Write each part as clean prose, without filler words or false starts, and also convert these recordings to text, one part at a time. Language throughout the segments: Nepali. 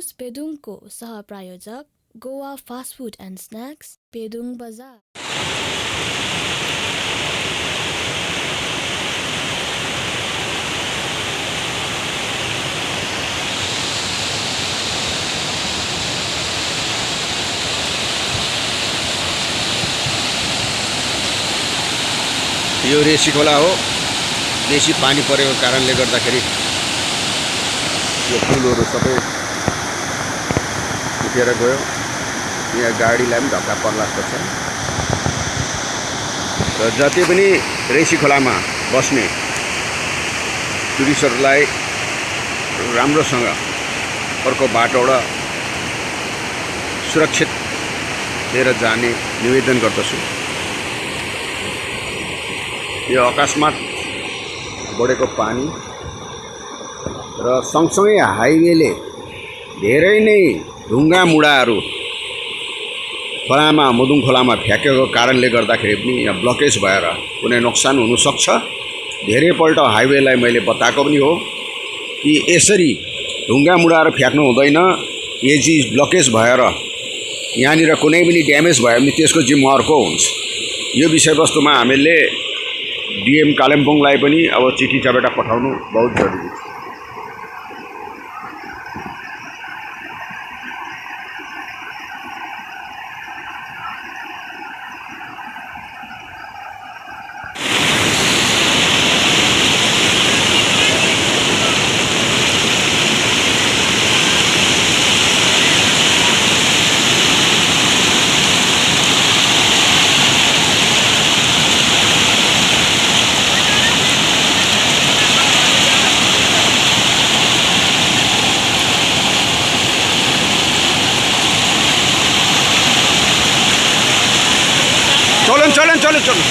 न्यूज पेदुङको सहप्रायोजक Goa fast food and snacks Pedong बजार। यो रेसी खोला हो। बेसी पानी परेको कारणले गर्दाखेरि यो पुलहरू सबै उठेर गयो। यहाँ गाडीलाई पनि धक्का पर्ला जस्तो छ। र जति पनि रेसी खोलामा बस्ने टुरिस्टहरूलाई राम्रोसँग अर्को बाटोबाट सुरक्षित लिएर जाने निवेदन गर्दछु। यो अकस्मात बढेको पानी र सँगसँगै हाइवेले धेरै नै ढुङ्गा मुढाहरू खोलामा मुदुङ खोलामा फ्याँकेको कारणले गर्दाखेरि पनि यहाँ ब्लकेज भएर कुनै नोक्सान हुनसक्छ। धेरैपल्ट हाइवेलाई मैले बताएको पनि हो कि यसरी ढुङ्गा मुढाहरू फ्याँक्नु हुँदैन। यदि ब्लकेज भएर यहाँनिर कुनै पनि ड्यामेज भयो भने त्यसको जिम्मा अर्को हुन्छ। यो विषयवस्तुमा हामीले डिएम कालिम्पोङलाई पनि अब चिठी चपेटा पठाउनु बहुत जरुरी छ। चलो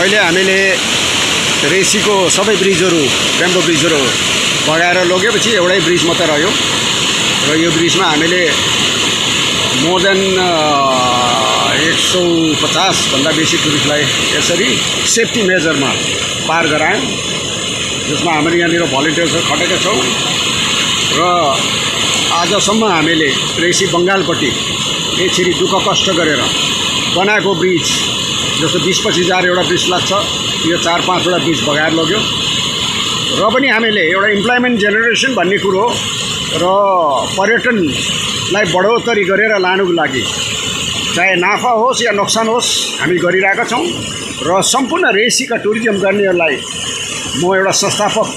अहिले हामीले रेसीको सबै ब्रिजहरू ब्याम्बो ब्रिजहरू बगाएर लगेपछि एउटै ब्रिज मात्र रह्यो। र यो ब्रिजमा हामीले मोर देन 150 भन्दा बेसी टुरिस्टलाई यसरी सेफ्टी मेजरमा पार गरायौँ, जसमा हामीले यहाँनिर भलिन्टियर्सहरू खटेका छौँ। र आजसम्म हामीले रेसी बङ्गालपट्टि यसरी दुःख कष्ट गरेर बनाएको ब्रिज जस्तो 20-25 एउटा ब्रिज लाग्छ, यो 4-5 वटा ब्रिज बगाएर लग्यो। र पनि हामीले एउटा इम्प्लोइमेन्ट जेनेरेसन भन्ने कुरो र पर्यटनलाई बढोत्तरी गरेर लानुको लागि चाहे नाफा होस् या नोक्सान होस् हामी गरिरहेका छौँ। र सम्पूर्ण रेसीका टुरिज्म गर्नेहरूलाई म एउटा संस्थापक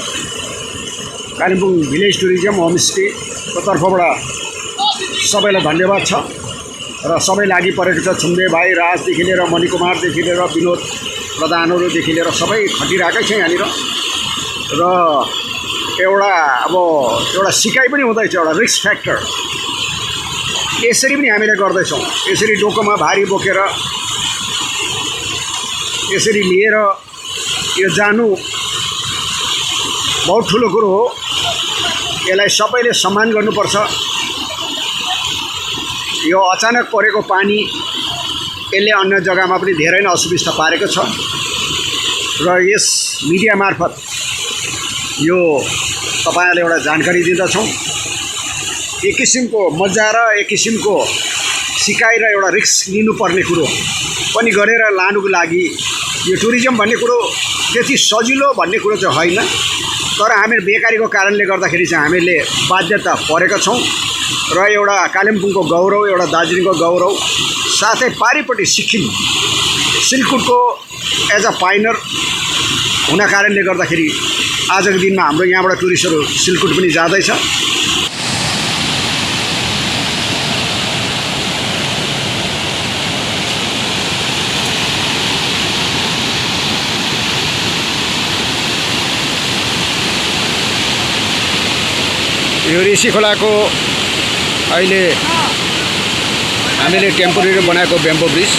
कालिम्पोङ भिलेज टुरिज्म होमस्टेको तर्फबाट सबैलाई धन्यवाद छ। र सबै लागि परेको छ। छुम्बे भाइ, राजदेखि लिएर मणिकुमारदेखि लिएर विनोद प्रधानहरूदेखि लिएर सबै खटिरहेकै छ यहाँनिर। र एउटा सिकाइ पनि हुँदैछ, एउटा रिस्क फ्याक्टर यसरी पनि हामीले गर्दैछौँ। यसरी डोकोमा भारी बोकेर यसरी लिएर यो जानु बहुत ठुलो कुरो हो। यसलाई सबैले सम्मान गर्नुपर्छ। यो अचानक परेको पानी यसले अन्य जग्गामा पनि धेरै नै असुविस्ता पारेको छ। र यस मिडिया मार्फत यो तपाईहरुलाई एउटा जानकारी दिँदछौँ। एक किसिमको मजा र एक किसिमको सिकाइ र एउटा रिस्क लिनुपर्ने कुरो पनि गरेर लानुको लागि यो टुरिज्म भन्ने कुरो त्यति सजिलो भन्ने कुरो चाहिँ होइन। तर हामी बेकारीको कारणले गर्दाखेरि चाहिँ हामीले बाध्यता परेका छौँ। र एउटा कालिम्पोङको गौरव, एउटा दार्जिलिङको गौरव, साथै पारिपट्टि सिक्किम सिलकुटको एज अ पाइनर हुन कारणले गर्दाखेरि आजको दिनमा हाम्रो यहाँबाट टुरिस्टहरू सिलकुट पनि जाँदैछ। यो रेसी खोलाको अहिले हामीले टेम्पोरेरी बनाएको ब्याम्बो ब्रिज,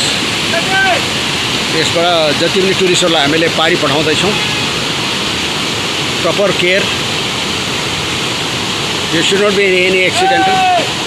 यसबाट जति पनि टुरिस्टहरूलाई हामीले पारी पठाउँदैछौँ। Proper care, there should not be any accidental